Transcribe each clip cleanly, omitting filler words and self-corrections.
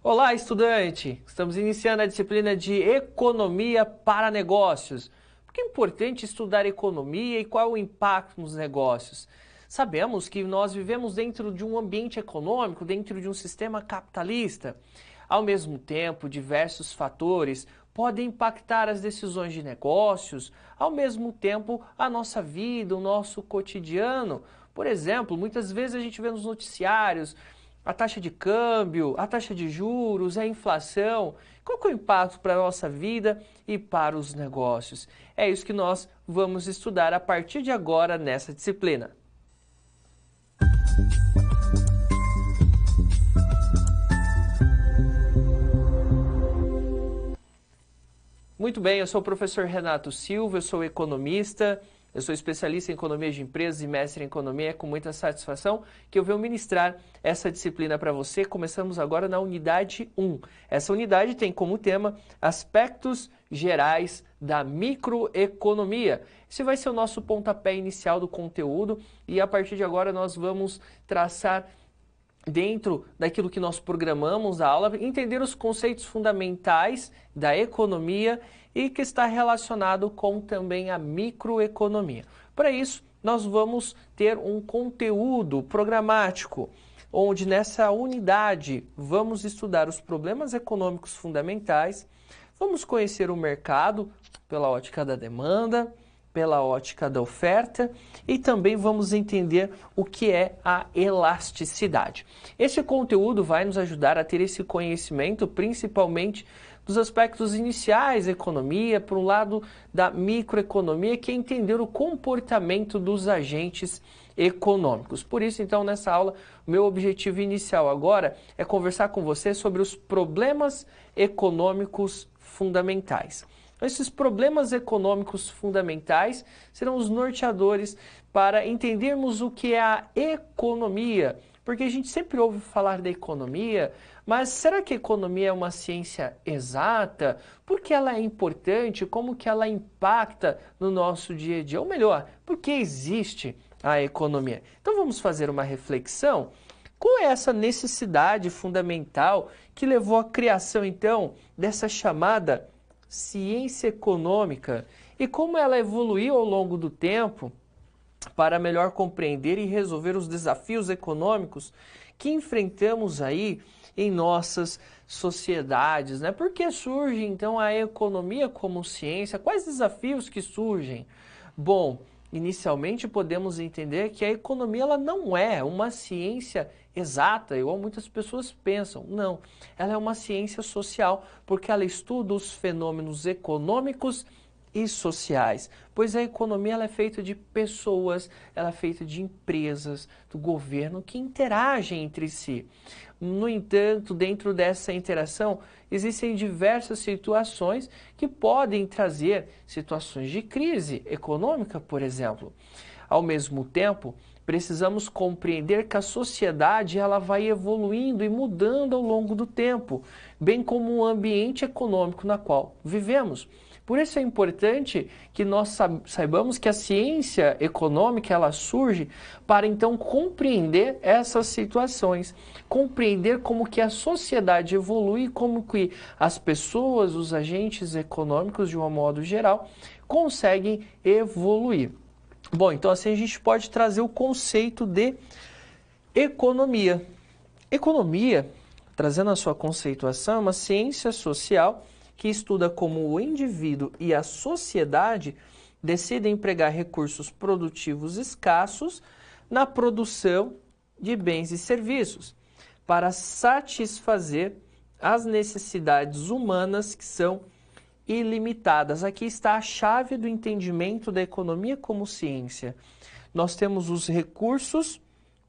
Olá, estudante! Estamos iniciando a disciplina de Economia para Negócios. Por que é importante estudar economia e qual é o impacto nos negócios? Sabemos que nós vivemos dentro de um ambiente econômico, dentro de um sistema capitalista. Ao mesmo tempo, diversos fatores podem impactar as decisões de negócios, ao mesmo tempo a nossa vida, o nosso cotidiano. Por exemplo, muitas vezes a gente vê nos noticiários a taxa de câmbio, a taxa de juros, a inflação. Qual que é o impacto para a nossa vida e para os negócios? É isso que nós vamos estudar a partir de agora nessa disciplina. Muito bem, eu sou o professor Renato Silva, eu sou economista, eu sou especialista em economia de empresas e mestre em economia. É com muita satisfação que eu venho ministrar essa disciplina para você. Começamos agora na unidade 1. Essa unidade tem como tema aspectos gerais da microeconomia. Esse vai ser o nosso pontapé inicial do conteúdo e a partir de agora nós vamos traçar dentro daquilo que nós programamos a aula, entender os conceitos fundamentais da economia e que está relacionado com também a microeconomia. Para isso, nós vamos ter um conteúdo programático, onde nessa unidade vamos estudar os problemas econômicos fundamentais, vamos conhecer o mercado pela ótica da demanda, pela ótica da oferta e também vamos entender o que é a elasticidade. Esse conteúdo vai nos ajudar a ter esse conhecimento, principalmente dos aspectos iniciais da economia, para o lado da microeconomia, que é entender o comportamento dos agentes econômicos. Por isso, então, nessa aula, o meu objetivo inicial agora é conversar com você sobre os problemas econômicos fundamentais. Esses problemas econômicos fundamentais serão os norteadores para entendermos o que é a economia, porque a gente sempre ouve falar da economia, mas será que a economia é uma ciência exata? Por que ela é importante? Como que ela impacta no nosso dia a dia? Ou melhor, por que existe a economia? Então vamos fazer uma reflexão. Qual é essa necessidade fundamental que levou à criação, então, dessa chamada ciência econômica e como ela evoluiu ao longo do tempo para melhor compreender e resolver os desafios econômicos que enfrentamos aí em nossas sociedades, né? Por que surge então a economia como ciência? Quais desafios que surgem? Bom, inicialmente podemos entender que a economia ela não é uma ciência exata, igual muitas pessoas pensam. Não, ela é uma ciência social, porque ela estuda os fenômenos econômicos e sociais, pois a economia ela é feita de pessoas, ela é feita de empresas, do governo que interagem entre si. No entanto, dentro dessa interação, existem diversas situações que podem trazer situações de crise econômica, por exemplo. Ao mesmo tempo, precisamos compreender que a sociedade ela vai evoluindo e mudando ao longo do tempo, bem como o ambiente econômico na qual vivemos. Por isso é importante que nós saibamos que a ciência econômica ela surge para então compreender essas situações, compreender como que a sociedade evolui, como que as pessoas, os agentes econômicos de um modo geral, conseguem evoluir. Bom, então assim a gente pode trazer o conceito de economia. Economia, trazendo a sua conceituação, é uma ciência social que estuda como o indivíduo e a sociedade decidem empregar recursos produtivos escassos na produção de bens e serviços para satisfazer as necessidades humanas que são ilimitadas. Aqui está a chave do entendimento da economia como ciência. Nós temos os recursos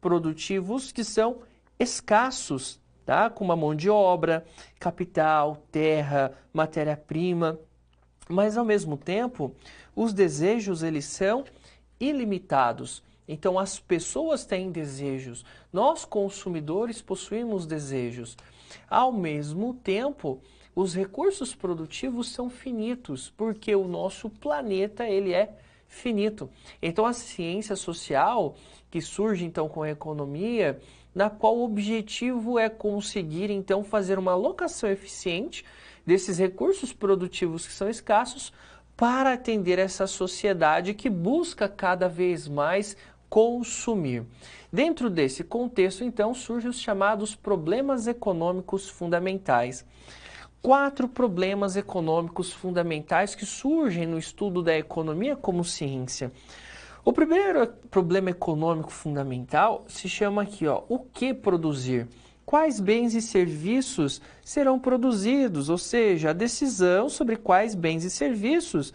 produtivos que são escassos, tá? Como a mão de obra, capital, terra, matéria-prima. Mas, ao mesmo tempo, os desejos eles são ilimitados. Então, as pessoas têm desejos. Nós, consumidores, possuímos desejos. Ao mesmo tempo, os recursos produtivos são finitos, porque o nosso planeta ele é finito. Então a ciência social que surge então com a economia, na qual o objetivo é conseguir então fazer uma alocação eficiente desses recursos produtivos que são escassos para atender essa sociedade que busca cada vez mais consumir. Dentro desse contexto, então, surgem os chamados problemas econômicos fundamentais. 4 problemas econômicos fundamentais que surgem no estudo da economia como ciência. O primeiro problema econômico fundamental se chama aqui, o que produzir? Quais bens e serviços serão produzidos? Ou seja, a decisão sobre quais bens e serviços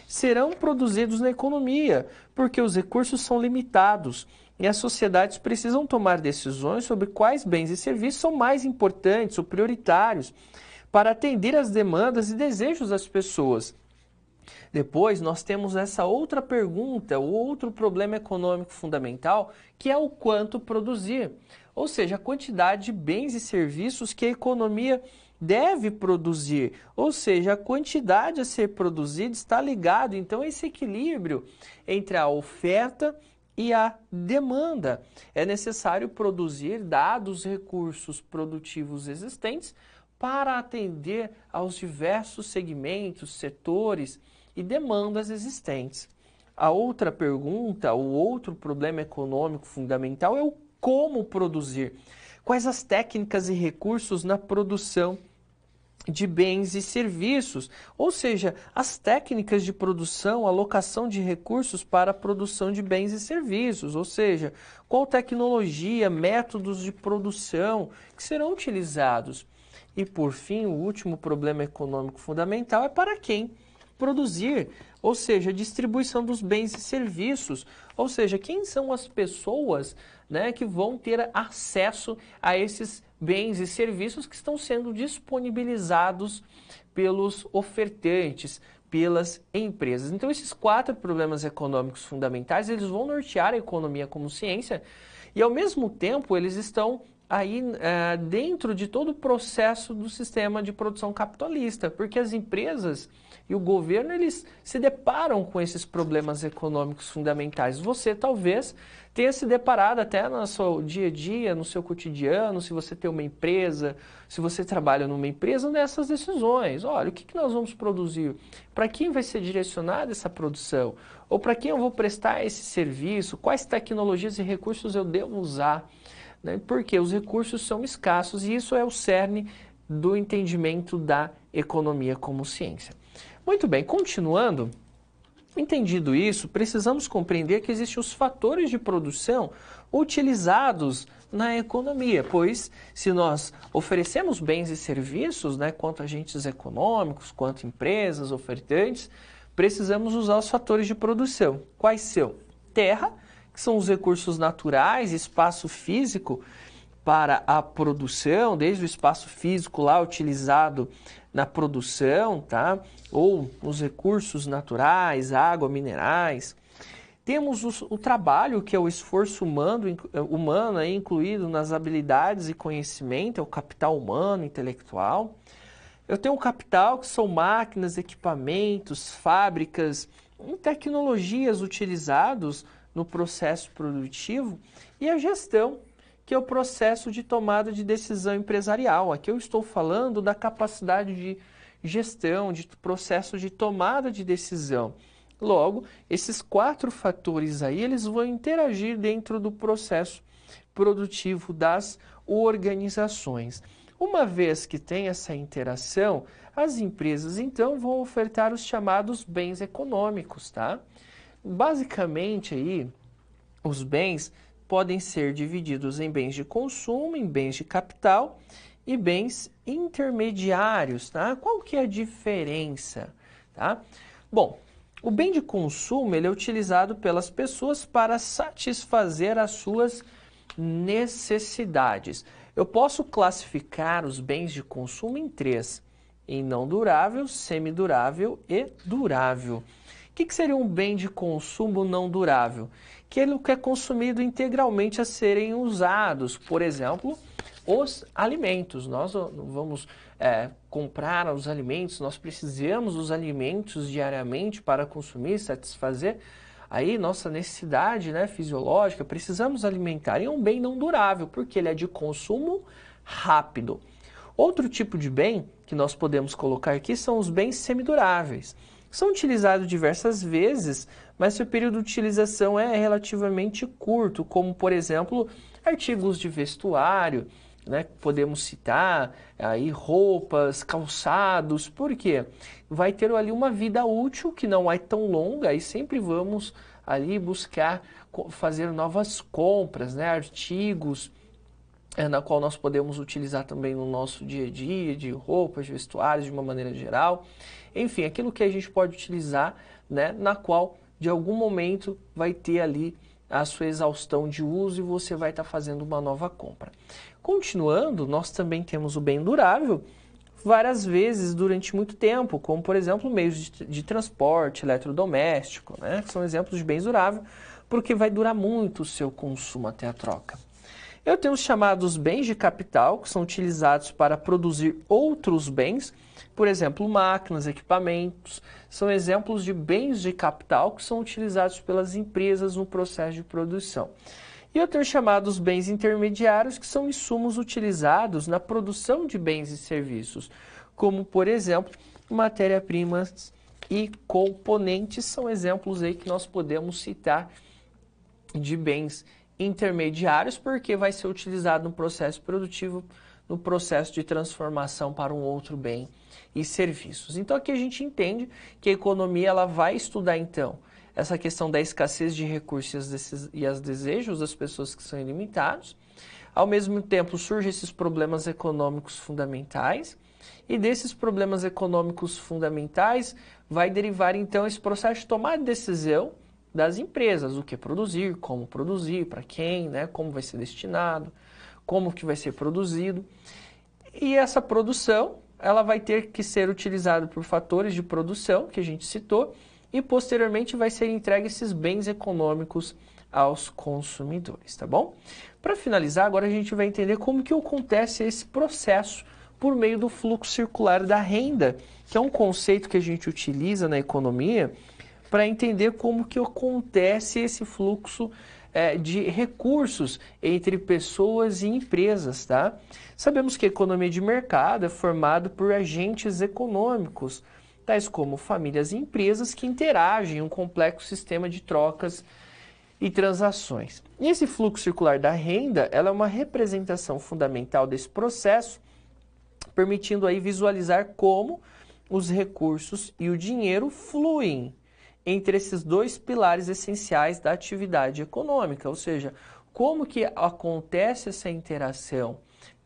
serão produzidos na economia, porque os recursos são limitados e as sociedades precisam tomar decisões sobre quais bens e serviços são mais importantes ou prioritários para atender às demandas e desejos das pessoas. Depois, nós temos essa outra pergunta, o outro problema econômico fundamental, que é o quanto produzir. Ou seja, a quantidade de bens e serviços que a economia deve produzir. Ou seja, a quantidade a ser produzida está ligado, então, a esse equilíbrio entre a oferta e a demanda. É necessário produzir, dados os recursos produtivos existentes, para atender aos diversos segmentos, setores e demandas existentes. A outra pergunta, o outro problema econômico fundamental é o como produzir. Quais as técnicas e recursos na produção de bens e serviços, ou seja, as técnicas de produção, alocação de recursos para a produção de bens e serviços, ou seja, qual tecnologia, métodos de produção que serão utilizados. E, por fim, o último problema econômico fundamental é para quem produzir, ou seja, a distribuição dos bens e serviços, ou seja, quem são as pessoas, né, que vão ter acesso a esses bens e serviços que estão sendo disponibilizados pelos ofertantes, pelas empresas. Então, esses 4 problemas econômicos fundamentais, eles vão nortear a economia como ciência e, ao mesmo tempo, eles estão aí dentro de todo o processo do sistema de produção capitalista, porque as empresas e o governo, eles se deparam com esses problemas econômicos fundamentais. Você talvez tenha se deparado até no seu dia a dia, no seu cotidiano, se você tem uma empresa, se você trabalha numa empresa, nessas decisões. Olha, o que nós vamos produzir? Para quem vai ser direcionada essa produção? Ou para quem eu vou prestar esse serviço? Quais tecnologias e recursos eu devo usar? Porque os recursos são escassos e isso é o cerne do entendimento da economia como ciência. Muito bem, continuando, entendido isso, precisamos compreender que existem os fatores de produção utilizados na economia, pois se nós oferecemos bens e serviços, quanto agentes econômicos, quanto empresas, ofertantes, precisamos usar os fatores de produção. Quais são? Terra, que são os recursos naturais, espaço físico para a produção, desde o espaço físico lá utilizado na produção, tá? Ou os recursos naturais, água, minerais. Temos o trabalho, que é o esforço humano incluído nas habilidades e conhecimento, é o capital humano, intelectual. Eu tenho o capital, que são máquinas, equipamentos, fábricas, tecnologias utilizados no processo produtivo, e a gestão, que é o processo de tomada de decisão empresarial. Aqui eu estou falando da capacidade de gestão, de processo de tomada de decisão. Logo, esses 4 fatores aí, eles vão interagir dentro do processo produtivo das organizações. Uma vez que tem essa interação, as empresas então vão ofertar os chamados bens econômicos, tá? Basicamente aí, os bens podem ser divididos em bens de consumo, em bens de capital e bens intermediários, tá? Qual que é a diferença, tá? Bom, o bem de consumo, ele é utilizado pelas pessoas para satisfazer as suas necessidades. Eu posso classificar os bens de consumo em 3, em não durável, semidurável e durável. O que seria um bem de consumo não durável? Aquele que é consumido integralmente a serem usados. Por exemplo, os alimentos. Nós vamos comprar os alimentos, nós precisamos dos alimentos diariamente para consumir, satisfazer aí nossa necessidade, né, fisiológica, precisamos alimentar. E é um bem não durável, porque ele é de consumo rápido. Outro tipo de bem que nós podemos colocar aqui são os bens semiduráveis. São utilizados diversas vezes, mas seu período de utilização é relativamente curto, como, por exemplo, artigos de vestuário, né? Podemos citar aí roupas, calçados, por quê? Vai ter ali uma vida útil que não é tão longa e sempre vamos ali buscar fazer novas compras, né? Artigos na qual nós podemos utilizar também no nosso dia a dia, de roupas, de vestuários, de uma maneira geral. Enfim, aquilo que a gente pode utilizar, né, na qual de algum momento vai ter ali a sua exaustão de uso e você vai estar fazendo uma nova compra. Continuando, nós também temos o bem durável várias vezes durante muito tempo, como por exemplo meios de transporte, eletrodoméstico, né, que são exemplos de bens duráveis, porque vai durar muito o seu consumo até a troca. Eu tenho os chamados bens de capital, que são utilizados para produzir outros bens, por exemplo, máquinas, equipamentos, são exemplos de bens de capital que são utilizados pelas empresas no processo de produção. E eu tenho os chamados bens intermediários, que são insumos utilizados na produção de bens e serviços, como, por exemplo, matéria-primas e componentes, são exemplos aí que nós podemos citar de bens intermediários, porque vai ser utilizado no processo produtivo, no processo de transformação para um outro bem e serviços. Então aqui a gente entende que a economia ela vai estudar então essa questão da escassez de recursos e os desejos das pessoas que são ilimitados. Ao mesmo tempo surgem esses problemas econômicos fundamentais e desses problemas econômicos fundamentais vai derivar então esse processo de tomar decisão das empresas, o que produzir, como produzir, para quem, né, como vai ser destinado, como que vai ser produzido. E essa produção, ela vai ter que ser utilizada por fatores de produção, que a gente citou, e posteriormente vai ser entregue esses bens econômicos aos consumidores, tá bom? Para finalizar, agora a gente vai entender como que acontece esse processo por meio do fluxo circular da renda, que é um conceito que a gente utiliza na economia para entender como que acontece esse fluxo de recursos entre pessoas e empresas, tá? Sabemos que a economia de mercado é formada por agentes econômicos, tais como famílias e empresas que interagem em um complexo sistema de trocas e transações. E esse fluxo circular da renda, ela é uma representação fundamental desse processo, permitindo aí visualizar como os recursos e o dinheiro fluem entre esses dois pilares essenciais da atividade econômica, ou seja, como que acontece essa interação,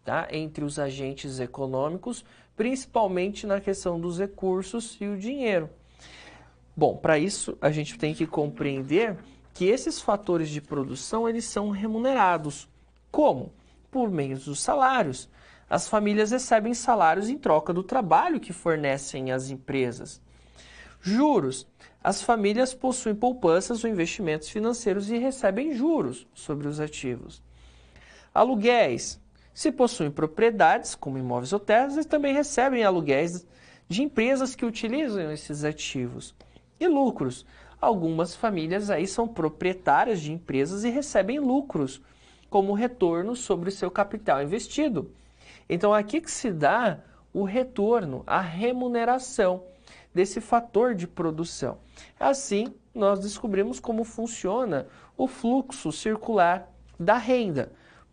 tá, entre os agentes econômicos, principalmente na questão dos recursos e o dinheiro. Bom, para isso a gente tem que compreender que esses fatores de produção eles são remunerados. Como? Por meio dos salários. As famílias recebem salários em troca do trabalho que fornecem às empresas. Juros. As famílias possuem poupanças ou investimentos financeiros e recebem juros sobre os ativos. Aluguéis. Se possuem propriedades, como imóveis ou terras, eles também recebem aluguéis de empresas que utilizam esses ativos. E lucros. Algumas famílias aí são proprietárias de empresas e recebem lucros como retorno sobre o seu capital investido. Então, aqui que se dá o retorno, a remuneração desse fator de produção. Assim, nós descobrimos como funciona o fluxo circular da renda,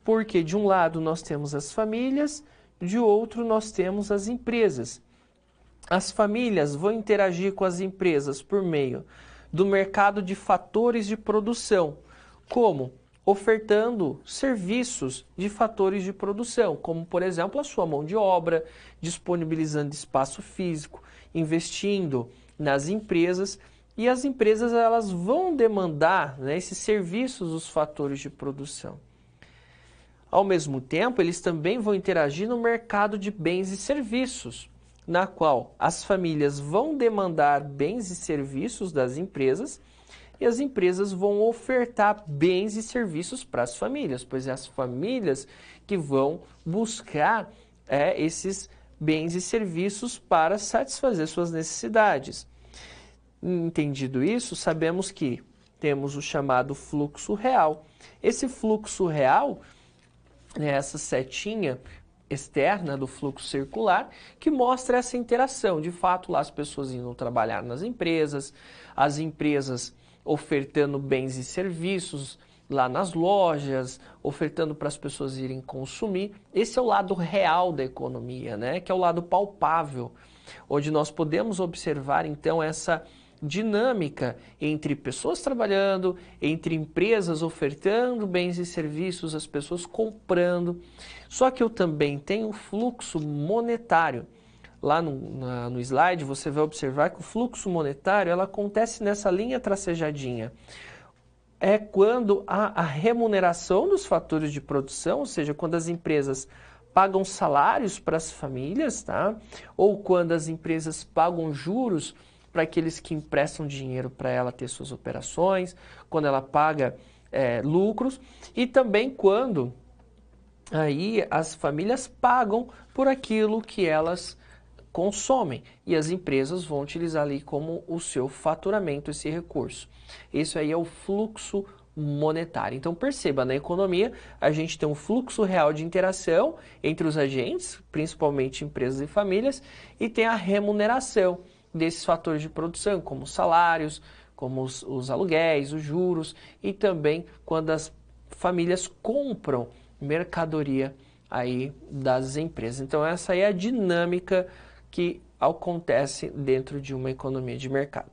porque de um lado nós temos as famílias, de outro nós temos as empresas. As famílias vão interagir com as empresas por meio do mercado de fatores de produção, como ofertando serviços de fatores de produção, como por exemplo a sua mão de obra, disponibilizando espaço físico, investindo nas empresas, e as empresas elas vão demandar, né, esses serviços dos fatores de produção. Ao mesmo tempo, eles também vão interagir no mercado de bens e serviços, na qual as famílias vão demandar bens e serviços das empresas e as empresas vão ofertar bens e serviços para as famílias, pois é as famílias que vão buscar esses bens e serviços para satisfazer suas necessidades. Entendido isso, sabemos que temos o chamado fluxo real. Esse fluxo real, né, essa setinha externa do fluxo circular, que mostra essa interação. De fato, lá as pessoas indo trabalhar nas empresas, as empresas ofertando bens e serviços lá nas lojas, ofertando para as pessoas irem consumir. Esse é o lado real da economia, né? Que é o lado palpável, onde nós podemos observar, então, essa dinâmica entre pessoas trabalhando, entre empresas ofertando bens e serviços, as pessoas comprando. Só que eu também tenho o fluxo monetário. Lá no slide você vai observar que o fluxo monetário ela acontece nessa linha tracejadinha. É quando há a remuneração dos fatores de produção, ou seja, quando as empresas pagam salários para as famílias, tá? Ou quando as empresas pagam juros para aqueles que emprestam dinheiro para ela ter suas operações, quando ela paga lucros, e também quando aí as famílias pagam por aquilo que elas consomem e as empresas vão utilizar ali como o seu faturamento esse recurso. Isso aí é o fluxo monetário. Então perceba, na economia a gente tem um fluxo real de interação entre os agentes, principalmente empresas e famílias, e tem a remuneração desses fatores de produção, como salários, como os aluguéis, os juros, e também quando as famílias compram mercadoria aí das empresas. Então essa aí é a dinâmica que acontece dentro de uma economia de mercado.